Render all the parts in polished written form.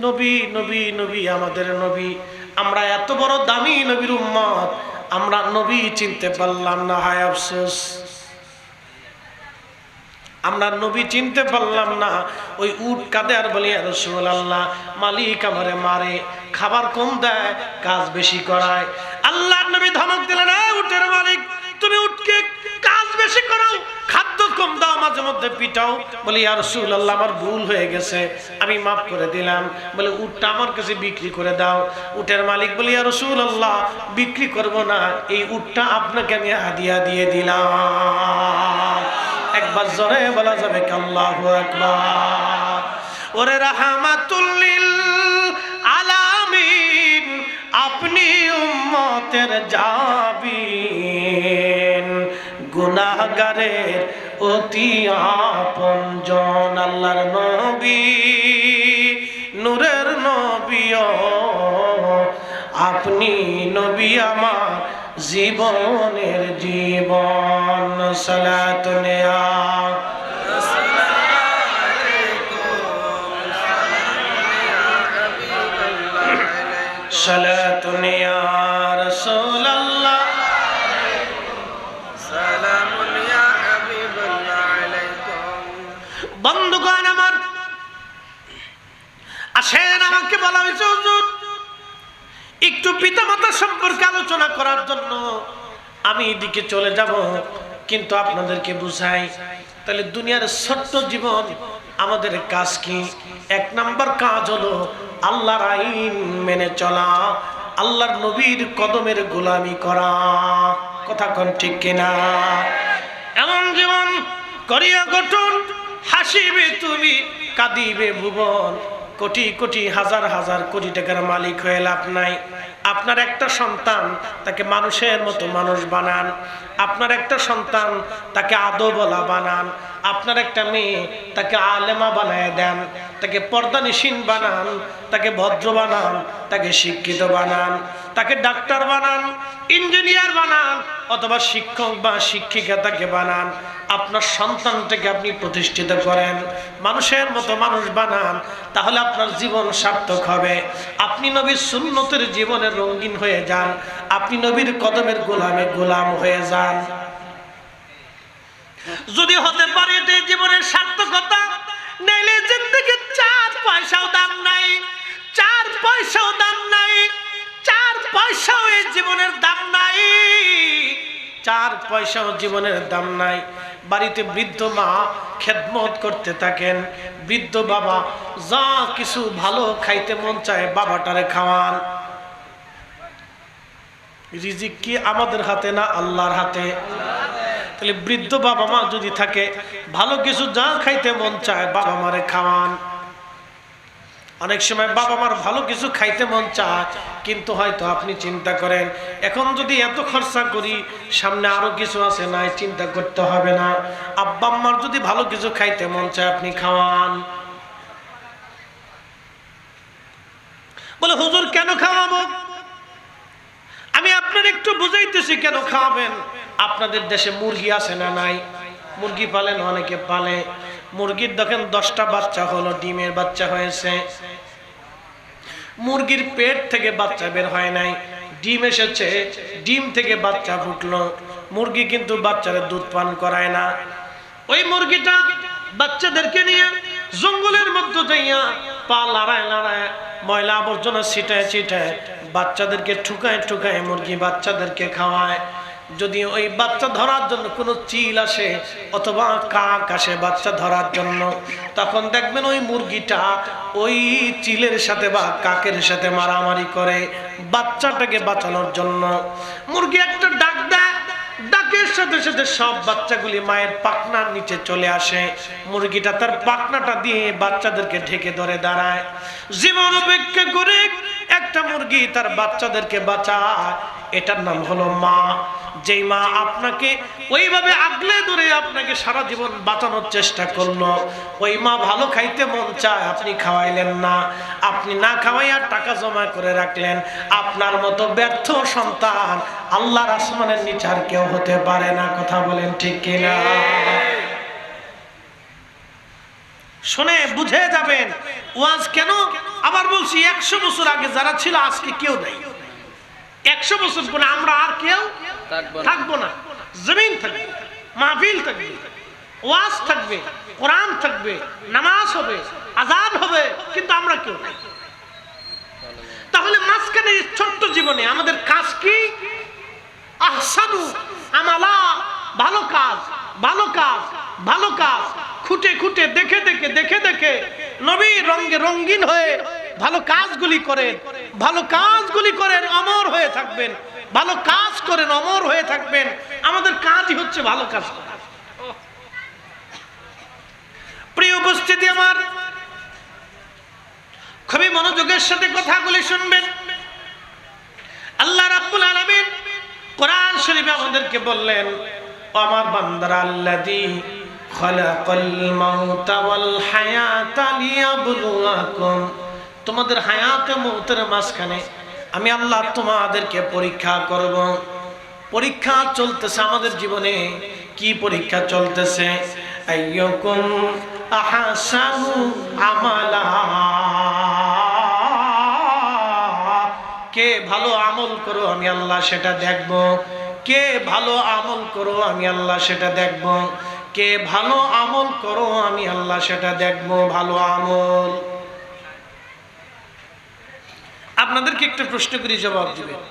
নবী নবী নবী আমাদের নবী, আমরা এত বড় দামি নবীর উম্মত, আমরা নবী চিনতে পারলাম না, হায় আফসোস। আমরা নবী চিনতে পারলাম না। ওই উট কাঁদে আর বলি, ইয়া রাসূলুল্লাহ, মালিক আমারে মারে, খাবার কম দেয়, কাজ বেশি করায়। আল্লাহর নবী ধমক দিলেন, এই উটের মালিক, তুমি উটকে কাজ বেশি করাও, খাদ্য কম দাও, মাঝে মধ্যে পিটাও। বলি, ইয়া রাসূলুল্লাহ, আমার ভুল হয়ে গেছে, আমি মাফ করে দিলাম। বলে, উটটা আমার কাছে বিক্রি করে দাও। উটের মালিক বলি, ইয়া রাসূলুল্লাহ, বিক্রি করব না, এই উটটা আপনাকে আমি হাদিয়া দিয়ে দিলাম। একবার জোরে বলা যাবে কি আল্লাহু আকবার। ওরে রাহমাতুল লিল আলামিন, আপনি উম্মতের জাবিন, গুনাহগারের অতি আপনজন। আল্লাহর নবী, নূরের নবী, আপনি নবী আমার জীবনের জীবন। সালাতুন ইয়া সালাতুন ইয়া রাসূলুল্লাহ, সালামুন ইয়া হাবিবাল্লাহ আলাইকুম। বন্ধুগণ আমার, আসেন, আমাকে বলা হয়েছে হুজুর একটু পিতামাতা সম্পর্কে আলোচনা করার জন্য আমি এদিকে চলে যাব, কিন্তু আপনাদেরকে বুঝাই। তাহলে দুনিয়ার ছোট্ট জীবন, আমাদের কাজ কি? এক নাম্বার কাজ হলো আল্লাহর আইন মেনে চলা, আল্লাহর নবীর কদমের গোলামি করা। কথা কোন ঠিক কিনা? এমন জীবন করিয়া গঠন, হাসিবে তুমি, কাঁদিবে ভুবন। কোটি কোটি হাজার হাজার কোটি টাকার মালিক হয়ে লাভ নাই। আপনার একটা সন্তান, তাকে মানুষের মতো মানুষ বানান। আপনার একটা সন্তান, তাকে আদবওয়ালা বানান। আপনার একটা মেয়ে, তাকে আলেমা বানায় দেন, তাকে পর্দানিশীন বানান, তাকে ভদ্র বানান, তাকে শিক্ষিত বানান, তাকে ডাক্তার বানান, ইঞ্জিনিয়ার বানান, অথবা শিক্ষক বা শিক্ষিকা তাকে বানান। আপনার সন্তানটাকে আপনি প্রতিষ্ঠিত করেন, মানুষের মতো মানুষ বানান, তাহলে আপনার জীবন সার্থক হবে। আপনি নবীর সুন্নতের জীবনের রঙিন হয়ে যান, আপনি নবীর কদমের গোলামে গোলাম হয়ে যান। যদি হতে পারে এটাই জীবনের সার্থকতা, নইলে জিন্দেগির 4 পয়সাও দাম নাই, 4 পয়সাও দাম নাই, 4 পয়সাও এই জীবনের দাম নাই, 4 পয়সাও জীবনের দাম নাই। বাড়িতে বৃদ্ধ মা খেদমত করতে থাকেন, বৃদ্ধ বাবা যা কিছু ভালো খাইতে মন চায় বাবাটারে খাওয়ান। রিজিক কি আমাদের হাতে না আল্লাহর হাতে? তাহলে বৃদ্ধ বাবা মা যদি থাকে, ভালো কিছু যা খাইতে মন চায় বাবা মারে খাওয়ান। অনেক সময় বাবা মার ভালো কিছু খাইতে মন চায়, কিন্তু হয়তো আপনি চিন্তা করেন, এখন যদি এত খরচা করি, সামনে আরো কিছু আছে, নাই চিন্তা করতে হবে না। আব্বা আম্মার যদি ভালো কিছু খাইতে মন চায়, আপনি খাওয়ান। বলে, হুজুর কেন খাওয়াবো? আমি আপনার একটু বুঝাইতেছি কেন খাওয়াবেন। আপনাদের দেশে মুরগি আছে না নাই? মুরগি পালেন, অনেকে পালে। মুরগির দেখেন 10টা বাচ্চা হলো, ডিমের বাচ্চা হয়েছে। মুরগির পেট থেকে বাচ্চা বের হয় নাই, ডিম এসেছে, ডিম থেকে বাচ্চা ফুটলো। মুরগি কিন্তু বাচ্চারা দুধ পান করায় না। ওই মুরগিটা বাচ্চাদেরকে নিয়ে জঙ্গলের মধ্যে যাইয়া পা লড়ায় লড়ায়, ময়লা আবর্জনা ছিটায় ছিটায়, বাচ্চাদেরকে ঠুকায় ঠুকায় মুরগি বাচ্চাদেরকে খাওয়ায়। যদি ওই বাচ্চা ধরার জন্য কোনো চিল আসে অথবা কাক আসে বাচ্চা ধরার জন্য, তখন দেখবেন ওই মুরগিটা ওই চিলের সাথে বা কাকের সাথে মারামারি করে বাচ্চাটাকে বাঁচানোর জন্য। মুরগি একটা ডাক দেয়, ডাকের সাথে সাথে সব বাচ্চাগুলি মায়ের পাখনার নিচে চলে আসে। মুরগিটা তার পাখনাটা দিয়ে বাচ্চাদেরকে ঢেকে ধরে দাঁড়ায়। জীবন অপেক্ষা করে একটা মুরগি তার বাচ্চাদেরকে বাঁচায়, এটার নাম হলো মা। যেই মা আপনাকে ওইভাবে আগলে ধরে আপনাকে সারা জীবন বাঁচানোর চেষ্টা করলো, ওই মা ভালো খাইতে মন চায়, আপনি খাওয়াইলেন না, আপনি না খাওয়াইয়া টাকা জমা করে রাখলেন। আপনার মতো ব্যর্থ সন্তান আল্লাহর আসমানের নিচে আর কেউ হতে পারে না। কথা বলেন ঠিক কিনা? শুনে বুঝে যাবেন ওয়াজ কেন। আবার বলছি 100 বছর আগে যারা ছিল আজকে কেউ নাই। 100 বছর পরে আমরা আর কেউ থাকবো না। জমিন থাকবে, মাহফিল থাকবে, ওয়াজ থাকবে, কোরআন থাকবে, নামাজ হবে, আযান হবে, কিন্তু আমরা কেউ নাই। তাহলে মাঝখানে ছোট্ট জীবনে আমাদের কাজ কি? আহসানু আমালা, ভালো কাজ, ভালো কাজ, ভালো কাজ, খুঁটে খুঁটে দেখে দেখে দেখে দেখে নবীর রঙে রঙিন হয়ে ভালো কাজগুলি করেন, ভালো কাজগুলি করেন, অমর হয়ে থাকবেন। ভালো কাজ করেন, অমর হয়ে থাকবেন। আমাদের কাজই হচ্ছে ভালো কাজ করা। প্রিয় উপস্থিতি আমার, খুবই মনোযোগের সাথে কথাগুলি শুনবেন। আল্লাহ রাব্বুল আলামিন কোরআন শরীফে আমাদেরকে বললেন, আমার বান্দারা আল্লাযী খালাকাল মাউতা ওয়াল হায়াতা লিয়াবলুয়াকুম, তোমাদের হায়াত ও মউতের মাঝখানে আমি আল্লাহ তোমাদেরকে পরীক্ষা করব। পরীক্ষা চলতেছে আমাদের জীবনে। কি পরীক্ষা চলতেছে? আইয়ুকুম আহসানু আমালা, কে ভালো আমল করো আমি আল্লাহ সেটা দেখব। কে ভালো আমল করো আমি আল্লাহ সেটা দেখব। কে ভালো আমল করো আমি আল্লাহ সেটা দেখব। ভালো আমল। আপনাদেরকে একটা প্রশ্ন করি, জবাব দিবেন।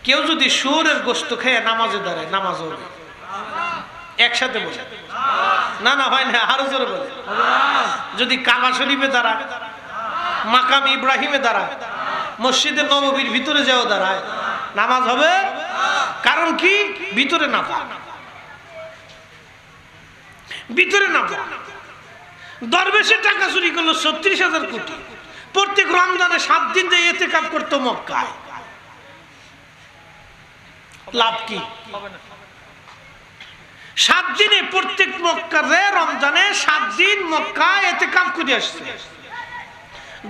কেউ যদি শুয়োরের গোশত খেয়ে নামাজে দাঁড়ায়, নামাজ হবে? একসাথে বলে না, না হয় না, আরো জোরে বলে। যদি কাবা শরীফে দাঁড়ায়, মাকাম ইব্রাহিমে দাঁড়ায়, মসজিদে নববীর ভিতরে যাও দাঁড়ায়, নামাজ হবে? কারণ কি? ভিতরে না পা, ভিতরে না পা। দরবেশের টাকা চুরি করলো 36,000 কোটি। প্রত্যেক রমজানে 7 দিন যে ইতিকাফ করতো মক্কায়, লাভ কি? 7 দিনে প্রত্যেক মক্কারে রমজানে 7 দিন মক্কায় ইতিকাফ করে আসছে।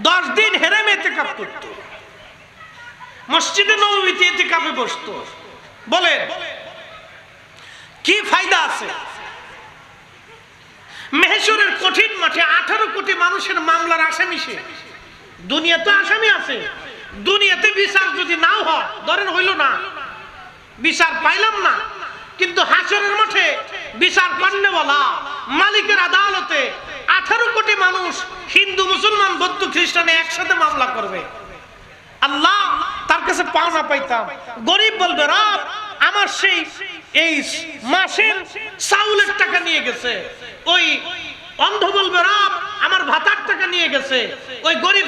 10 দিন হেরেমে ইতিকাফ করতো, মসজিদে নববীতে ইতিকাফে বসতো। বলেন কি ফায়দা আছে? মেহেশরের কঠিন মাঠে 18 কোটি মানুষের মামলার আসামি সে। দুনিয়াতে আসামি আছে, দুনিয়াতে বিচার যদি নাও হয়, ধরেন হইল না, বিচার পাইলাম না, কিন্তু হাসরের মাঠে বিচার পান্নেওয়ালা মালিকের আদালতে 18 কোটি মানুষ, হিন্দু, মুসলমান, বৌদ্ধ, খ্রিস্টানে একসাথে মামলা করবে। আল্লাহ তার কাছে পাওনা পাইতাম। গরিব বলবে, রব আমার সেই এই মাসের চাউলের টাকা নিয়ে গেছে। ওই অন্ধ বলবে, রব আমার ভাতার টাকা নিয়ে গেছে। ওই গরিব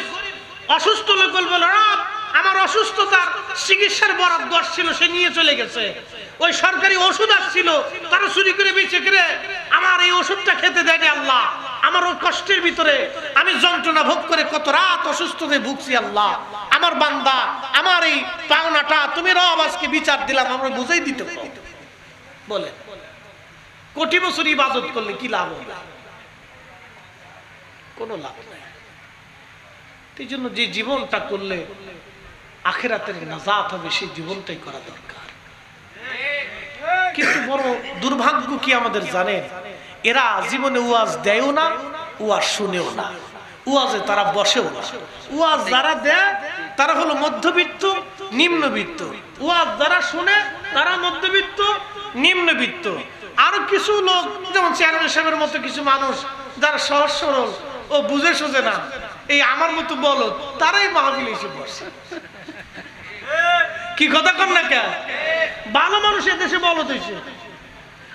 অসুস্থ লোক বলবে, রব আমার অসুস্থতার চিকিৎসার বরাদ্দ ছিল, সে নিয়ে চলে গেছে। ওই সরকারি ওষুধ আসছিল, তারা চুরি করে বেঁচে করে আমার এই ওষুধটা খেতে দেয়নি। আল্লাহ আমার ওই কষ্টের ভিতরে আমি যন্ত্রণা ভোগ করে কত রাত অসুস্থতায় ভুগছি। আল্লাহ আমার বান্দা, আমার এই পাওনাটা তুমি রব আজকে বিচার দিলাম, আমরা বুঝাই দিতে বলে। কোটি বছর ইবাদত করলে কি লাভ হবে? কোনো লাভ নাই। এই জন্য যে জীবনটা করলে আখিরাতের নাজাত হবে, সেই জীবনটাই করা দরকার। কিন্তু বড় দুর্ভাগ্য কি আমাদের জানেন? এরা জীবনে ওয়াজ দেয়ও না, ওয়াজ শুনেও না, ওয়াজে তারা বসেও না। ওয়াজ যারা দেয় তারা হলো মধ্যবিত্ত, নিম্নবিত্ত। ওয়াজ যারা শুনে তারা মধ্যবিত্ত, নিম্নবিত্ত। আরো কিছু লোক, যেমন চেয়ারম্যান সাহেবের মতো কিছু মানুষ যারা সহজ সরল ও বুঝে সোজে না, এই আমার মতো বলদ, তারাই মাহফিলে এসে বসে। কি কথা কর না কেন? ভালো মানুষ এদেশে বলদ হয়েছে।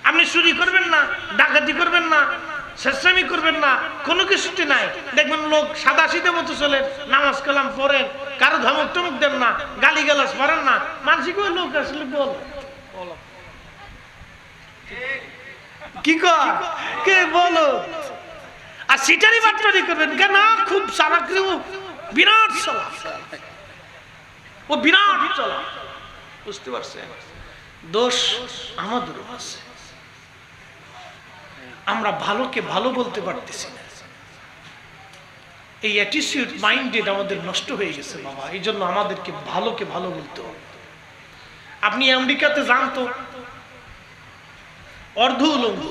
আপনি চুরি করবেন না, ডাকাতি করবেন না, শেষরামি করবেন না, কোনো কিছুটি নাই। দেখবেন লোক সাদা সিধে মতো চলে, নামাজ কালাম পড়েন, কারো ধমক টমক দেন না, গালি গালাজ পড়েন না। মানসিক লোক আসলে বল কি কর কে বলো। আর সিটারি বাট্টারি করবেন কেন? খুব চালাকি, বিরাট চলা, ও বিরাট চলা। বুঝতে পারছেন? দোষ আমাদেরও আছে। আমরা ভালোকে ভালো বলতে পারতেছি না। এই অ্যাটিটিউড মাইন্ডেড আমাদের নষ্ট হয়ে গেছে বাবা। এই জন্য আমাদেরকে ভালোকে ভালো বলতে হবে। আপনি আমেরিকাতে যান তো, অর্ধ উলঙ্গ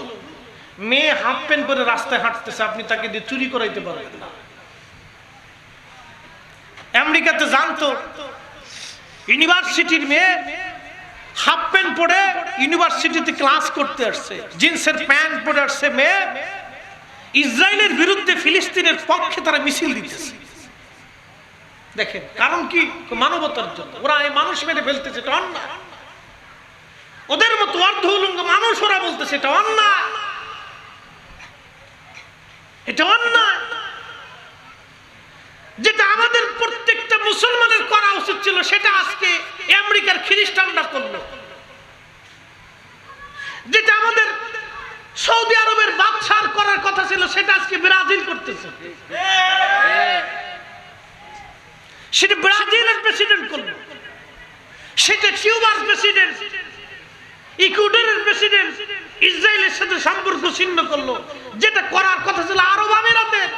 মেয়ে হাফ প্যান্ট পরে রাস্তায় হাঁটতেছে, আপনি তাকে দিয়ে চুরি করাইতে পারবেন না। আমেরিকাতে জানতো ইউনিভার্সিটির মেয়ে হাফ প্যান্ট পরে ইউনিভার্সিটিতে ক্লাস করতে আসছে, জিন্সের প্যান্ট পরে আসছে মেয়ে, ইসরায়েলের বিরুদ্ধে ফিলিস্তিনের পক্ষে তারা মিছিল দিতেছে। দেখেন কারণ কি? মানবতার জন্য। ওরা এই মানুষ মেরে ফেলতেছে, এটা অন্যায়। ওদের মতো অর্ধ উলঙ্গ মানুষ ওরা বলতেছে এটা অন্যায়, এটা অন্যায়। যেটা আমাদের প্রত্যেকটা মুসলমানের করা উচিত ছিল সেটা আজকে আমেরিকার খ্রিস্টানরা করলো। যেটা আমাদের সৌদি আরবের বাদশার করার কথা ছিল সেটা আজকে ব্রাজিল করতেছে। সেটা ব্রাজিলের প্রেসিডেন্ট করলো, সেটা কিউবার প্রেসিডেন্ট, ইকুয়েডরের প্রেসিডেন্ট ইসরায়েলের সাথে সম্পর্ক ছিন্ন করলো। যেটা করার কথা ছিল আরব আমিরাতের,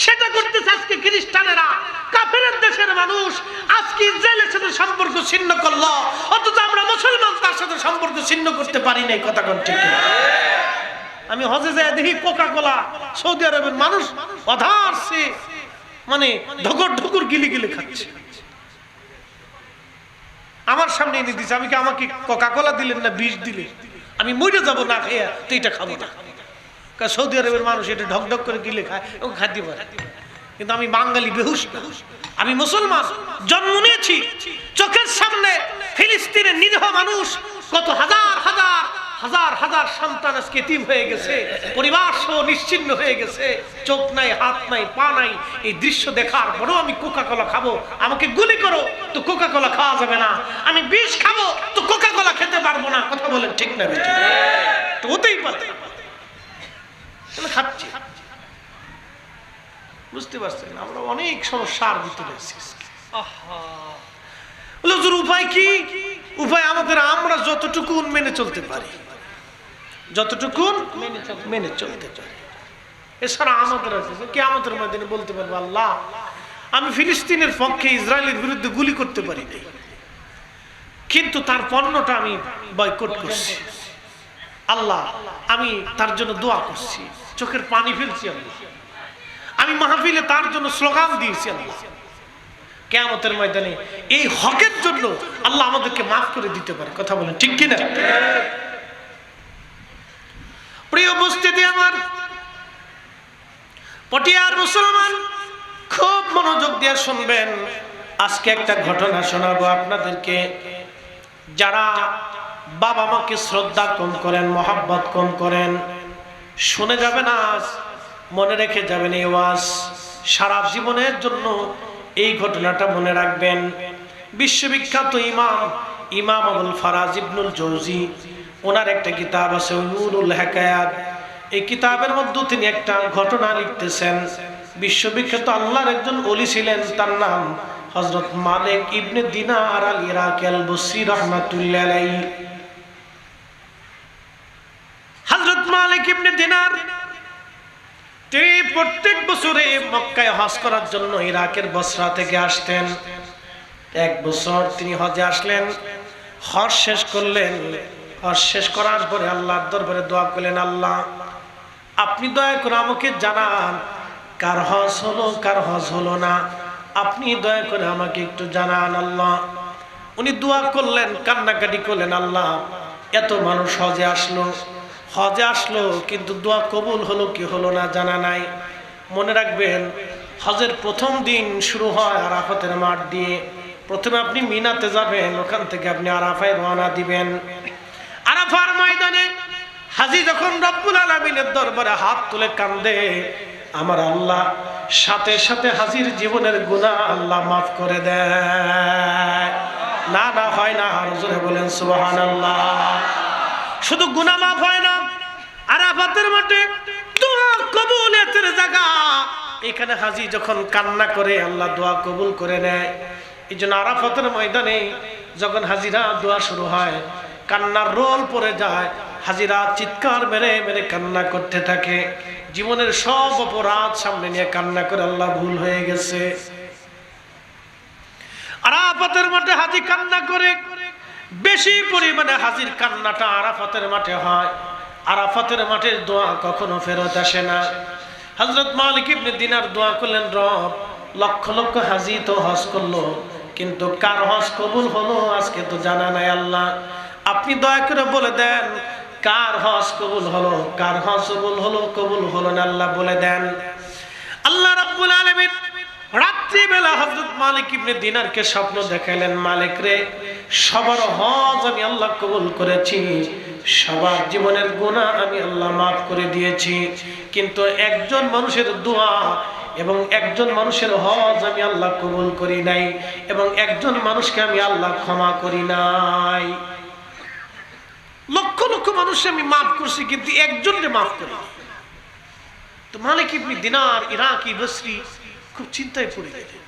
সেটা করতেছে আজকে খ্রিস্টানেরা। কাফেরের দেশের মানুষ আজকে ইসরায়েলের সাথে সম্পর্ক ছিন্ন করলো, অথচ আমরা মুসলমান তার সাথে সম্পর্ক ছিন্ন করতে পারি নাই। কথা কোন ঠিক? আমি হজে যাই দেখি কোকা কোলা সৌদি আরবের মানুষ অধারছে, মানে ঢকর ঢকুর গিলি গিলি খাচ্ছে। আমার সামনে এনে দিচ্ছে, আমি কি আমাকে কোকা কোলা দিলেন না বিষ দিলে আমি মরে যাবো না খেয়ে, তো এটা খাবো না। সৌদি আরবের মানুষ এটা ঢক ঢক করে গিলে খায়, ও খাদ্য পারে। কিন্তু আমি বাঙালি বেহুশ না, আমি মুসলমান, জন্ম নিয়েছি চোখের সামনে ফিলিস্তিনের নিরীহ মানুষ, কত হাজার হাজার হাজার হাজার সন্তান আজকে এতিম হয়ে গেছে, পরিবার সহ নিশ্চিহ্ন হয়ে গেছে, চোখ নাই, হাত নাই, পা নাই। এই দৃশ্য দেখার পরও আমি কোকা কোলা খাবো? আমাকে গুলি করো তো কোকা কোলা খাওয়া যাবে না, আমি বিষ খাবো তো কোকা কোলা খেতে পারবো না। কথা বলেন ঠিক না বেটি? তো হতেই পারে, খাচ্ছি। বুঝতে পারছেন আমরা অনেক সমস্যার ভিতরে আছি। উপায় কি? উপায় আমাদের আমরা যতটুকু মেনে চলতে পারি, যতটুকু মেনে চলতে পারি। এছাড়া আমাদের আছে কি আমাদের মাধ্যমে বলতে পারবো আল্লাহ আমি ফিলিস্তিনের পক্ষে ইসরায়েলের বিরুদ্ধে গুলি করতে পারি নাই, কিন্তু তার পণ্যটা আমি বয়কট করছি। আল্লাহ আমি তার জন্য দোয়া করছি, চোখের পানি ফেলছি। আমি মাহফিলে তার জন্য স্লোগান দিয়েছি। আল্লাহ কিয়ামতের ময়দানে এই হকের জন্য আল্লাহ আমাদেরকে মাফ করে দিতে পারে। কথা বলেন ঠিক কিনা? প্রিয় উপস্থিতি আমার, পটিয়ার মুসলমান খুব মনোযোগ দিয়ে শুনবেন। আজকে একটা ঘটনা শোনাবো আপনাদেরকে। যারা বাবা মাকে শ্রদ্ধা কম করেন, মহাব্বত কম করেন, শুনে যাবেন আজ, মনে রেখে যাবেন এই ওয়াজ সারা জীবনের জন্য। এই ঘটনাটা মনে রাখবেন। বিশ্ববিখ্যাত ইমাম আবুল ফারাজ ইবনুল জৌজি, ওনার একটা কিতাব আছে নূরুল হিকায়াত। এই কিতাবের মধ্যে তিনি একটা ঘটনা লিখতেছেন। বিশ্ববিখ্যাত আল্লাহর একজন ওলি ছিলেন, তার নাম হযরত মালিক ইবনে দিনার আল ইরাকি আল বসরি রাহমাতুল্লাহ আলাইহি। হযরত মালিক ইবনে দিনার তিনি প্রত্যেক বছরে মক্কায় হজ করার জন্য ইরাকের বসরা থেকে আসতেন। এক বছর তিনি হজে আসলেন, হজ শেষ করলেন। হজ শেষ করার পরে আল্লাহর দরবারে দোয়া করলেন, আল্লাহ আপনি দয়া করে আমাকে জানান কার হজ হলো কার হজ হলো না, আপনি দয়া করে আমাকে একটু জানান আল্লাহ। উনি দোয়া করলেন, কান্নাকাটি করলেন, আল্লাহ এত মানুষ হজে আসলো কিন্তু দোয়া কবুল হলো কি হলো না জানা নাই। মনে রাখবেন হজের প্রথম দিন শুরু হয় আরাফাতের মাঠ দিয়ে। প্রথমে আপনি মিনাতে যাবেন, ওখান থেকে আপনি আরাফায় রওনা দিবেন। আরাফার ময়দানে হাজী যখন রব্বুল আলামিনের দরবারে হাত তুলে কান্দে, আমার আল্লাহ সাথে সাথে হাজীর জীবনের গুনাহ আল্লাহ মাফ করে দেয়। না না হয় না, আর জোরে বলেন সুবহানাল্লাহ। শুধু গুনাহ মাফ হয় না, আরাফাতের মাঠে দোয়া কবুলের জায়গা। এখানে হাজী যখন কান্না করে আল্লাহ দোয়া কবুল করে নেয়। এই জন্য আরাফাতের ময়দানে যখন হাজীরা দোয়া শুরু হয়, কান্নার রোল পড়ে যায়, হাজীরা চিৎকার মেরে মেরে কান্না করতে থাকে। জীবনের সব অপরাধ সামনে নিয়ে কান্না করে আল্লাহ ভুল হয়ে গেছে। আরাফাতের মাঠে হাজী কান্না করে, বেশি পরিমাণে হাজীর কান্নাটা আরাফাতের মাঠে হয়। আরাফাতের মাঠের দোয়া কখনো ফেরত আসে না। হযরত মালিক ইবনে দিনার দোয়া করলেন, রব লক্ষ লক্ষ হাজি তো হজ করলো, কিন্তু কার হজ কবুল হলো আজকে তো জানা নাই। আল্লাহ আপনি দয়া করে বলে দেন কার হজ কবুল হলো, কার হজ কবুল হলো না, আল্লাহ বলে দেন। আল্লাহ রাব্বুল আলামিন রাত্রি বেলা হযরত মালিক ইবনে দিনারকে স্বপ্ন দেখাইলেন, মালিক রে সবার হজ আমি আল্লাহ কবুল করেছি, সবার জীবনের গুনাহ আমি আল্লাহ মাফ করে দিয়েছি, কিন্তু একজন মানুষের দোয়া এবং একজন মানুষের হজ আমি আল্লাহ কবুল করি নাই, এবং একজন মানুষকে আমি আল্লাহ ক্ষমা করি নাই। লক্ষ লক্ষ মানুষ আমি মাফ করছি, কিন্তু একজনকে মাফ করি। তো মালিক ইবনে দিনার ইরাকি বসরি খুব চিন্তায় পড়ে গেলেন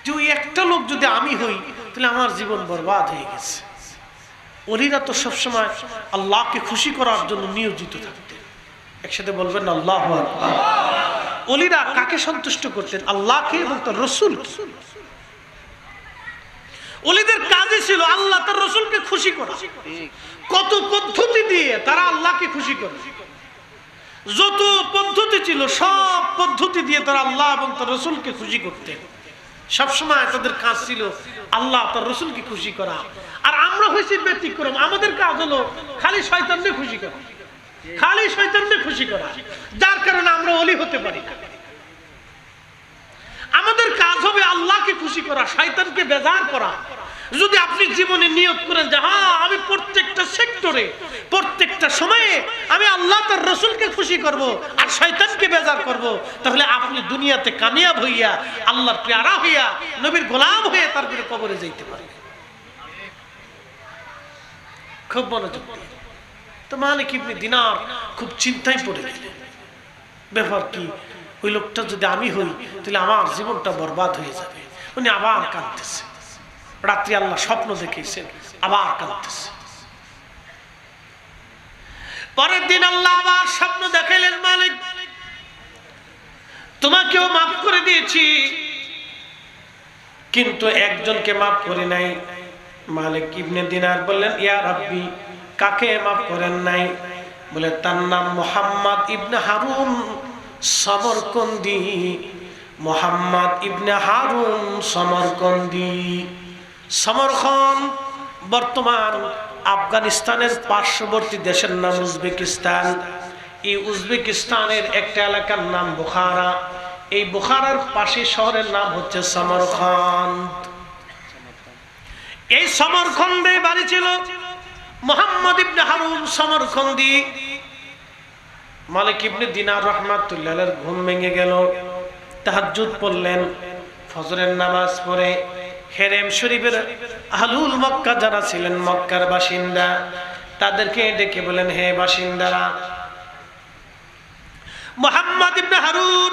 যে ওই একটা লোক যদি আমি হই তাহলে আমার জীবন বরবাদ হয়ে গেছে। ওলিরা তো সবসময় আল্লাহকে খুশি করার জন্য নিয়োজিত থাকতেন। একসাথে বলবেন আল্লাহু আকবার। ওলিরা কাকে সন্তুষ্ট করতেন? আল্লাহকে এবং তার রাসূলকে। ওলিদের কাজই ছিল আল্লাহ তার রাসূলকে খুশি করা। কত পদ্ধতি দিয়ে তারা আল্লাহকে খুশি করে, যত পদ্ধতি ছিল সব পদ্ধতি দিয়ে তারা আল্লাহ এবং তার রাসূলকে খুশি করতেন। সবসময় তাদের কাজ ছিল আল্লাহ তার রাসূলকে খুশি করা। আর আমরা হয়েছি ব্যতিক্রম, আমাদের কাজ হলো খালি শয়তানকে খুশি করা, খালি শয়তানকে খুশি করা, যার কারণে আমরা ওলি হতে পারি না। আমাদের কাজ হবে আল্লাহকে খুশি করা, শয়তানকে বেজার করা। যদি আপনি জীবনে নিয়ত করেন যে হ্যাঁ আমি প্রত্যেকটা সেক্টরে প্রত্যেকটা সময়ে আমি আল্লাহ তার রাসূলকে খুশি করব আর শয়তানকে বেজার করব, তাহলে আপনি দুনিয়াতে কামিয়াব হইয়া আল্লাহর প্যারা হইয়া নবীর গোলাম হয়ে তারপরে কবরে যাইতে পারবেন। খুব মনোযোগ দিয়ে। তো মালিক ইবনে দিনার খুব চিন্তায় পড়ে গেলেন, ব্যাপার কি, ওই লোকটা যদি আমি হই তাহলে আমার জীবনটা বরবাদ হয়ে যাবে। উনি আবার কাঁদতেছে। রাত্রি আল্লাহ স্বপ্ন দেখিয়েছেন, আবার কাঁদতেছে। পরের দিন আল্লাহ আবার স্বপ্ন দেখাইলেন, মালিক তোমাকেও মাফ করে দিয়েছি, কিন্তু একজনকে মাফ করি নাই। মালিক ইবনে দিনার বললেন, ইয়া রাব্বি কাকে মাফ করেন নাই? বলে তার নাম মুহাম্মদ ইবনে হারুন সমরকন্দি। মুহাম্মদ ইবনে হারুন সমরকন্দি। সমরকন্দ বর্তমান আফগানিস্তানের পার্শ্ববর্তী দেশের নাম উজবেকিস্তান। এই উজবেকিস্তানের একটা এলাকার নাম বুখারা। এই বুখারার পাশে শহরের নাম হচ্ছে সমরকন্দ। এই সমরকন্দে বাড়ি ছিল মুহাম্মদ ইবনে হারুন সমরকন্দি। মালিক ইবনে দিনার রাহমাতুল্লাহ আলাইহির ঘুম ভেঙে গেল, তাহাজ্জুদ পড়লেন, ফজরের নামাজ পড়ে হেরেম শরীফের আহলুল মক্কা যারা ছিলেন, মক্কার বাসিন্দা, তাদেরকে ডেকে বলেন, হে বাসিন্দারা, মুহাম্মদ ইবনে হারুন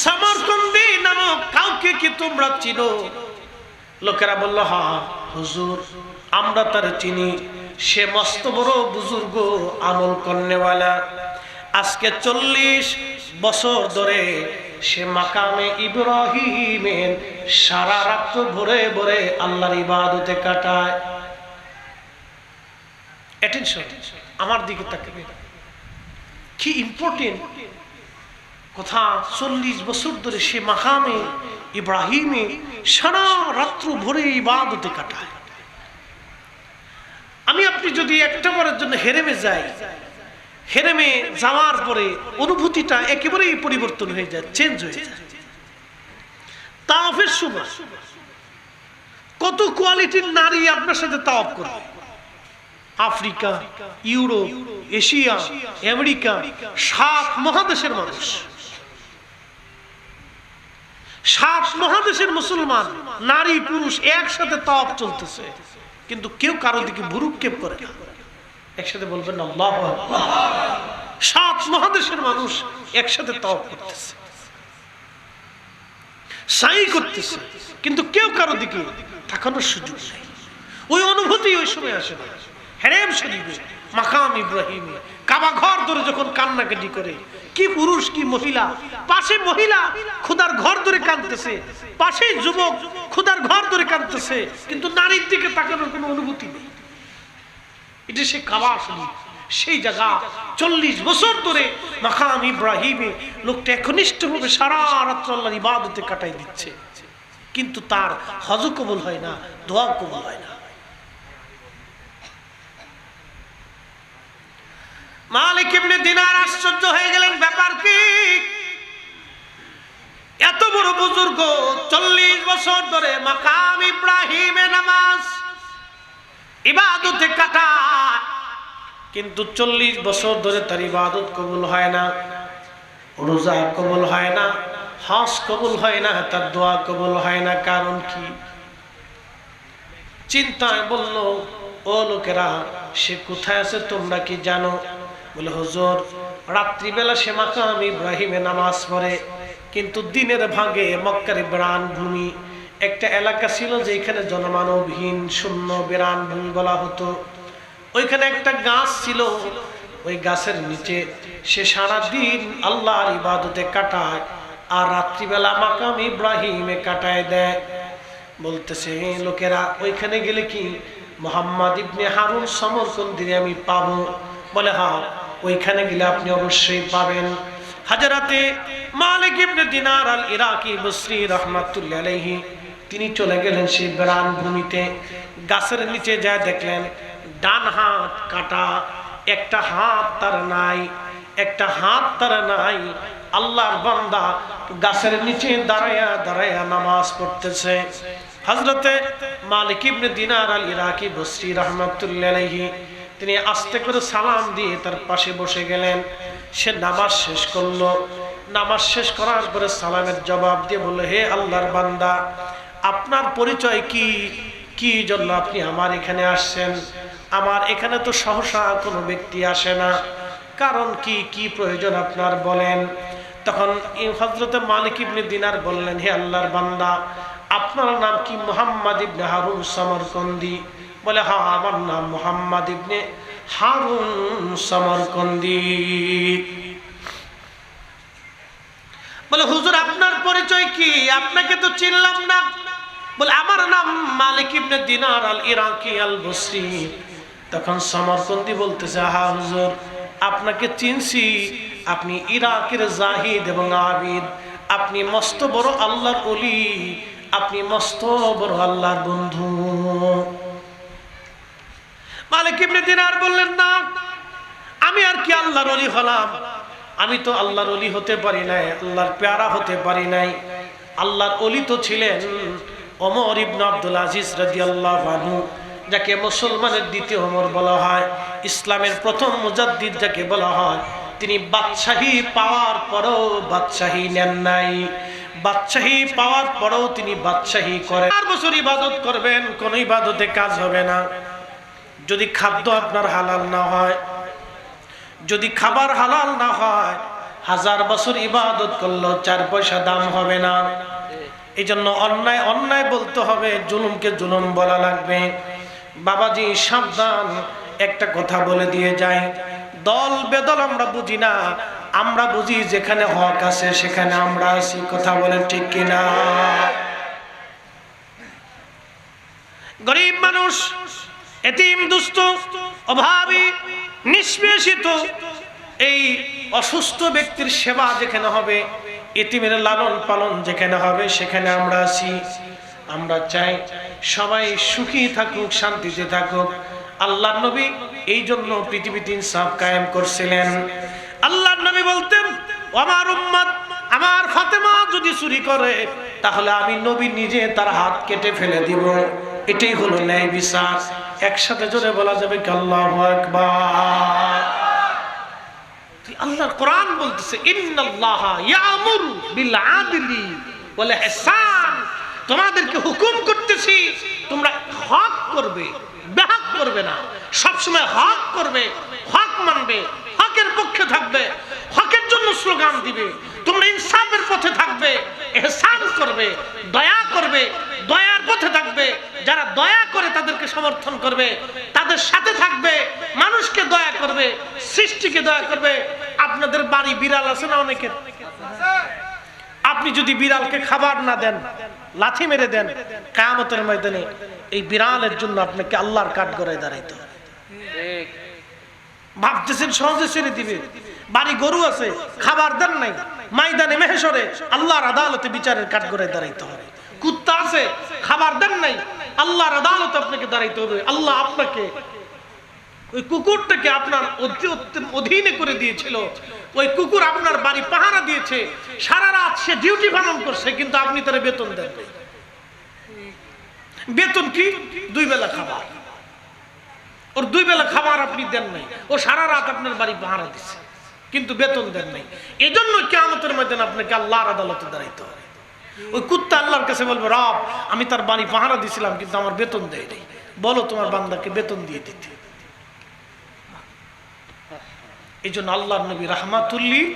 সমরকন্দি নামক কাউকে কি তোমরা চিনো? লোকেরা বলল, হ্যাঁ হুজুর আমরা তার চিনি, সে মস্ত বড় বুজুর্গ আমল করনেওয়ালা। আজকে 40 বছর ধরে সে মাকামে ইব্রাহিমের সারা রাত ভরে ভরে আল্লাহর ইবাদতে কাটায়। অ্যাটেনশন, আমার দিকে তাকাবে, কি ইম্পর্টেন্ট কথা। 40 বছর ধরে সে মাকামে ইব্রাহিমে সারা রাত্র ভরে ইবাদতে কাটায়। আমি আপনি যদি একটা বারের জন্য হেরেমে যাই, হেরেমে যাওয়ার পরে অনুভূতিটা একেবারেই পরিবর্তন হয়ে যায়, চেঞ্জ হয়ে যায়। তাওয়াফের সময় কত কোয়ালিটির নারী আপনার সাথে তাওয়াফ করবে। আফ্রিকা, ইউরোপ, এশিয়া, আমেরিকা, 7 মহাদেশের মানুষ, 7 মহাদেশের মুসলমান নারী পুরুষ একসাথে তাওয়াফ চলতেছে, কিন্তু কেউ কারো দিকে ভুরুক্ষেপ করে না। একসাথে বলবেন আল্লাহু আকবার। 7 মহাদেশের মানুষ একসাথে তাওয়াফ করতেছে, সাই করতেছে, কিন্তু কেউ কারো দিকে তাকানোর সুযোগ নেই। ওই অনুভূতি ওই সময় আসে না। হেরেম শরীফে মাকাম ইব্রাহিমে কাবা ঘর ধরে যখন কান্নাকাটি করে, কি পুরুষ কি মহিলা, পাশে মহিলা খোদার ঘর ধরে কাঁদতেছে, পাশে যুবক খোদার ঘর ধরে কাঁদতেছে, কিন্তু নারীর দিকে তাকানোর কোনো অনুভূতি নেই। এটা সে কাবা শরীফ, সেই জায়গা 40 বছর ধরে মাকাম ইব্রাহিমে লোকটা একনিষ্ঠভাবে সারা রাত আল্লাহর ইবাদতে কাটাই দিচ্ছে, কিন্তু তার হজ কবুল হয় না, দোয়া কবুল হয় না। মালিক ইবনে দিনার আশ্চর্য হয়ে গেলেন, ব্যাপার কি? এত বড় বুজুর্গ 40 বছর ধরে মাকাম ইব্রাহিমে নামাজ ইবাদতে কাটায়, কিন্তু 40 বছর ধরে তার ইবাদত কবুল হয় না, রোজা কবুল হয় না, হজ কবুল হয় না, তার দোয়া কবুল হয় না। কারণ কি? চিন্তায় বলল, ও লোকেরা, সে কোথায় আছে তোমরা কি জানো? বলে, হুজুর, রাত্রিবেলা সে মাকাম ইব্রাহিমে নামাজ পড়ে, কিন্তু দিনের ভাগে মক্কার বিরান ভূমি একটা এলাকা ছিল যেখানে জনমানবহীন শূন্য বিরান ভূমি বলা হতো। ওইখানে একটা গাছ ছিল, ওই গাছের নিচে সে সারাদিন আল্লাহর ইবাদতে কাটায় আর রাত্রিবেলা মাকাম ইব্রাহিমে কাটায় দেয়। বলতেছে, লোকেরা, ওইখানে গেলে কি মুহাম্মদ ইবনে হারুন সমরকন্দিরে আমি পাবো? বলে, হ্যাঁ, ওইখানে গেলে আপনি অবশ্যই পাবেন। হাজরাতে মালিক ইবনে দিনার আল ইরাকি বসরি রাহমাতুল্লাহি আলাইহি তিনি চলে গেলেন সেই বিরান ভূমিতে। গাছের নিচে যা দেখলেন ডান হাত কাটা, একটা হাত তার নাই, একটা হাত তার নাই। আল্লাহর বান্দা গাছের নিচে দাঁড়ায়া দাঁড়ায়া নামাজ পড়তেছে। হযরতে মালিক ইবনে দিনার আল ইরাকি বসরি রাহমাতুল্লাহি আলাইহি তিনি আস্তে করে সালাম দিয়ে তার পাশে বসে গেলেন। সে নামাজ শেষ করলো। নামাজ শেষ করার পরে সালামের জবাব দিয়ে বলল, হে আল্লাহর বান্দা, আপনার পরিচয় কি? কি জন্য আপনি আমার এখানে আসছেন? আমার এখানে তো সহসা কোনো ব্যক্তি আসে না, কারণ কি? কি প্রয়োজন আপনার বলেন? তখন হযরতে মালিক ইবনে দিনার বললেন, হে আল্লাহর বান্দা, আপনার নাম কি মুহাম্মদ ইবনে হারুন সমরকন্দি? বলে, হ্যাঁ, আমার নাম মুহাম্মদ ইবনে হারুন সমরকন্দি। বলে, হুজুর, আপনার পরিচয় কি? আপনাকে তো চিনলাম না। বলে, আমার নাম মালিক ইবনে দিনার আল ইরাকি আল বসরি। তখন সমরকন্দি বলতেছে, হ্যাঁ হুজুর, আপনাকে চিনছি, আপনি ইরাকের জাহিদ এবং আবিদ, আপনি মস্ত বড় আল্লাহর ওলি, আপনি মস্ত বড় আল্লাহর বন্ধু। মালিক ইবনে দিনার বললেন, না, আমি আর কি আল্লাহর ওলি হলাম? আমি তো আল্লাহর ওলি হতে পারি নাই, আল্লাহর পেয়ারা হতে পারি নাই। আল্লাহর ওলি তো ছিলেন ওমর ইবনে আব্দুল আজিজ রাদিয়াল্লাহু আনহু, যাকে মুসলমানের দ্বিতীয় ওমর বলা হয়, ইসলামের প্রথম মুজাদ্দিদ যাকে বলা হয়। তিনি বাদশাহী পাওয়ার পরেও বাদশাহী নেন নাই, বাদশাহী পাওয়ার পরেও তিনি বাদশাহী করেন। 4 বছর ইবাদত করবেন, কোন ইবাদতে কাজ হবে না যদি খাদ্য আপনার হালাল না হয়, যদি খাবার হালাল না হয়। 1000 বছর ইবাদত করলেও 4 পয়সা দাম হবে না। এই জন্য অন্যায় অন্যায় বলতে হবে, জুলুমকে জুলুম বলা লাগবে। বাবাজি সাবধান, একটা কথা বলে দিয়ে যাই, দল বেদল আমরা বুঝি না, আমরা বুঝি যেখানে হক আছে সেখানে আমরা আছি। কথা বলেন ঠিক কিনা? গরিব মানুষ, এতিম, দুস্থ, অভাবী, নিষ্পেষিত, এই অসুস্থ ব্যক্তির সেবা যেখানে হবে, এতিমের লালন পালন যেখানে হবে, সেখানে আমরা আছি। আমরা চাই সবাই সুখী থাকুক, শান্তিতে থাকুক। আল্লাহর নবী এই জন্য পৃথিবীতে ইনসাফ কায়েম করছিলেন। আল্লাহর নবী বলতেন, আমার উম্মত, আমার ফাতেমা যদি চুরি করে তাহলে আমি নবী নিজে তার হাত কেটে ফেলে দিব। এটাই হলো ন্যায় বিচার। একসাথে জোরে বলা যাবে কি আল্লাহু আকবার। আল্লাহর কোরআন বলতেছে, ইন্নাল্লাহা ইয়ামুরু বিল আদলি ওয়াল ইহসান, তোমাদেরকে হুকুম করতেছি তোমরা হক করবে, বেহক করবে না। সব সময় হক করবে, হক মানবে, হকের পক্ষে থাকবে, হকের জন্য স্লোগান দিবে। তোমরা ইনসাফের পথে থাকবে, ইহসান করবে, দয়া করবে, দয়ার পথে থাকবে। যারা দয়া করে তাদেরকে সমর্থন করবে, তাদের সাথে থাকবে, মানুষকে দয়া করবে, সৃষ্টিকে দয়া করবে। আপনাদের বাড়ি বিড়াল আছে না অনেকের? আপনি যদি বিড়ালকে খাবার না দেন, লাথি মেরে দেন, কিয়ামতের ময়দানে এই বিড়ালের জন্য আপনাকে আল্লাহর কাঠগড়ায় দাঁড়াইতে হবে। ভাবতেছেন সহজে ছেড়ে দিবে, বাড়ি গরু আছে, খাবার দেন নাই, ময়দানে মেহশরে আল্লাহর আদালতে বিচারের কাঠগড়ায় দাঁড়াইতে হবে। কুত্তা আছে, খাবার দেন নাই, আল্লাহর আদালতে আপনাকে দাঁড়াইতে হবে। আল্লাহ আপনাকে ওই কুকুরটাকে আপনার অধীনে করে দিয়েছিল, ওই কুকুর আপনার বাড়ি পাহারা দিয়েছে, সারা রাত সে ডিউটি পালন করছে, কিন্তু আপনি তার বেতন দেন নাই। বেতন কি? 2 বেলা খাবার। ওর 2 বেলা খাবার আপনি দেন নাই, ও সারা রাত আপনার বাড়ি পাহারা দিচ্ছে, কিন্তু বেতন দেন নাই। এই জন্য কিয়ামতের ময়দানে আপনাকে আল্লাহর আদালতে দাঁড়াইতে হবে। ওই কুত্তা আল্লাহর কাছে বলবে, রব আমি তার বাড়ি পাহারা দিছিলাম, কিন্তু আমার বেতন দেয় নাই, বলো তোমার বান্দাকে বেতন দিয়ে দিতে। এই জন্য আল্লাহর নবী রাহমাতুল্লিল,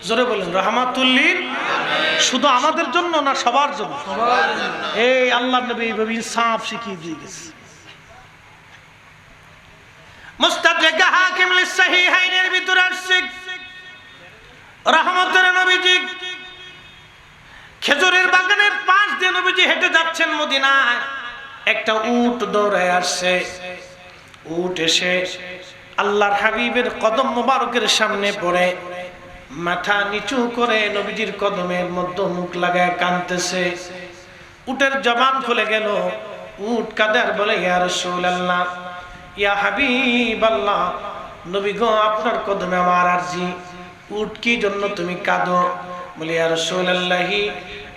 জোরে বলেন রাহমাতুল্লিল। শুধু আমাদের জন্য না, সবার জন্য। এই আল্লাহর নবী এইভাবে ইনসাফ শিখিয়ে দিয়ে গেছে। মুস্তাদরাক হাকিম লিস-সাহিহাইনের ভিতরে আসছে, রহমতের নবীজি খেজুরের বাগানের পাশ দিয়ে নবীজি হেঁটে যাচ্ছেন মদিনায়। একটা উট দৌড়ায় আসছে। উট এসে আল্লাহর হাবিবের কদম মোবারকের সামনে পড়ে মাথা নিচু করে নবীজির কদমের মধ্যে মুখ লাগায় কাঁদতেছে। উটের জবান খুলে গেল। উট কাঁদে আর বলে, ইয়া রাসূলুল্লাহ, ইয়া হাবিবাল্লাহ, নবী গো আপনার কদমে আমার আরজি। উট কি জন্য তুমি কাঁদো? বলে, ইয়া রাসূলুল্লাহি,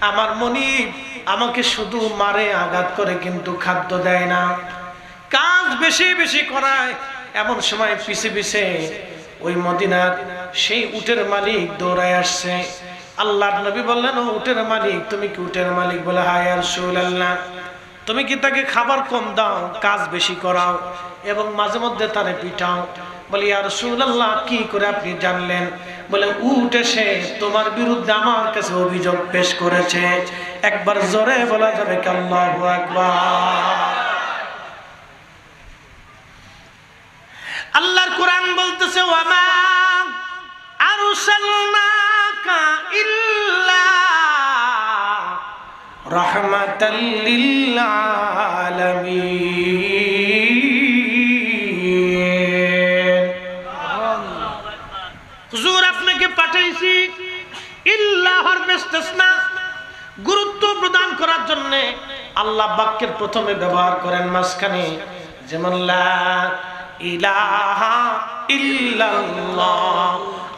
আমার মনিব আমাকে শুধু মারে, আঘাত করে, কিন্তু খাদ্য দেয় না, কাজ বেশি বেশি করায়। এমন সময় পিছে পিছে ওই মদিনার সেই উটের মালিক দৌড়ায় আসছে। আল্লাহর নবী বললেন, ও উটের মালিক, তুমি কি উটের মালিক? বলে, হ্যাঁ ইয়া রাসূলুল্লাহ। তুমি কি তাকে খাবার কম দাও, কাজ বেশি করাও, এবং মাঝে মধ্যে তারে পিটাও? বলে, ইয়া রাসূলুল্লাহ, কি করে আপনি জানলেন? বলে, উট এসে তোমার বিরুদ্ধে আমার কাছে অভিযোগ পেশ করেছে। একবার জোরে বলা যাবে কি আল্লাহু আকবার? আল্লাহর কোরআন বলতেছে, ওয়ামা আরসালনাকা ইল্লা রাহমাতাল লিল আলামিন। হুজুর আপনাকে পাঠাইছি ইল্লাহর ইসতিসনা, গুরুত্ব প্রদান করার জন্য। আল্লাহ বাক্যের প্রথমে ব্যবহার করেন মাঝখানে, যেমন লা ইলাহা ইল্লাল্লাহ,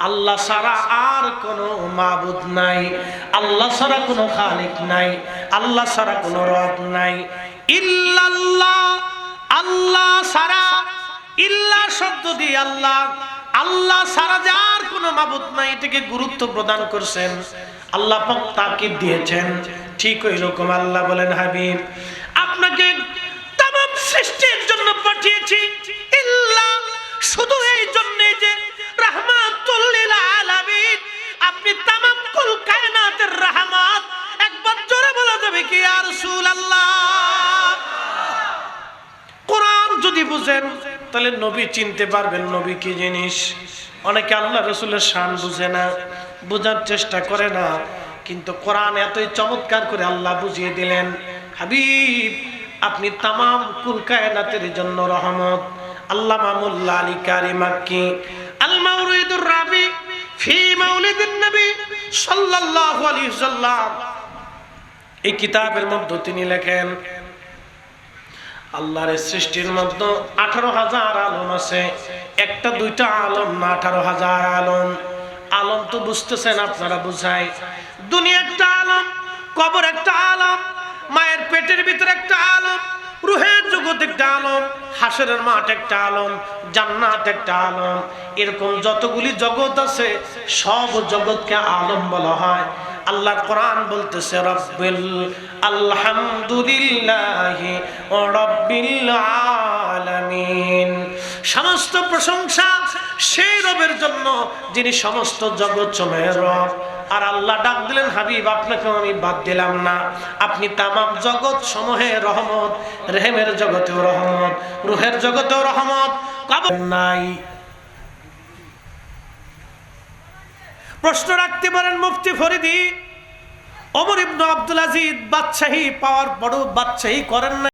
আল্লাহ ছাড়া আর কোনো মাবুদ নাই, আল্লাহ ছাড়া কোনো খালিক নাই, আল্লাহ ছাড়া কোনো রব নাই। ইল্লাল্লাহ, আল্লাহ ছাড়া, ইল্লাহ শব্দ দিয়ে আল্লাহ, আল্লাহ ছাড়া যে আর কোনো মাবুদ নাই, এটাকে গুরুত্ব প্রদান করছেন, আল্লাহ পাক তাকিদ দিয়েছেন। ঠিক ওই রকম আল্লাহ বলেন, হাবিব আপনাকে তামাম সৃষ্টির জন্য পাঠিয়েছি, ইল্লাহ শুধু এই জন্য যে রাহমাতুল লিল আলামিন, আপনি তামাম কুল কায়নাতের রহমত। একবার জোরে বলা যাবে কি ইয়া রাসূলুল্লাহ? কোরআন যদি বুঝেন তাহলে নবী চিনতে পারবেন নবী কি জিনিস। অনেকে আল্লাহ রাসূলের শান বুঝে না, বোঝার চেষ্টা করে না, কিন্তু কোরআন এতই চমৎকার করে আল্লাহ বুঝিয়ে দিলেন, হাবিব আপনি তামাম কুল কায়নাতের জন্য রহমত। আল্লামা মোল্লা আলী কারি মাক্কি আল মাওরিদুর রাবি ফি মাউলিদিন নবী সাল্লাল্লাহু আলাইহি ওয়াসাল্লাম, এই কিতাবের মধ্যে তিনি লেখেন, আল্লাহর সৃষ্টির মধ্যে 18,000 আলম আছে, একটা দুইটা আলম না, 18,000 আলম। আলম তো বুঝতেছেন আপনারা, বুঝাই দুনিয়া একটা আলম, কবর একটা আলম, মায়ের পেটের ভিতরে একটা আলম, রুহের জগৎ একটা আলম, হাসরের মাঠ একটা আলম, জান্নাত একটা আলম। এরকম যতগুলি জগৎ আছে সব জগৎকে আলম বলা হয়। আল্লাহর কোরআন বলতেছে, রাব্বিল আলহামদুলিল্লাহি ওয়া রাব্বিল আলামিন, সমস্ত প্রশংসা সেই রবের জন্য যিনি সমস্ত জগৎ সমূহের রব। আর আল্লাহ ডাক দিলেন, হাবিব আপনাকে আমি বাদ দিলাম না, আপনি তামাম জগৎ সমূহের রহমত, রেহেমের জগতেও রহমত, রুহের জগতেও রহমত। কবর নাই। প্রশ্ন রাখতে পারেন মুফতি ফরিদি, ওমর ইবনে আব্দুল আজিজ বাদশাহী পাওয়ার বড় বাদশাহী করেন না?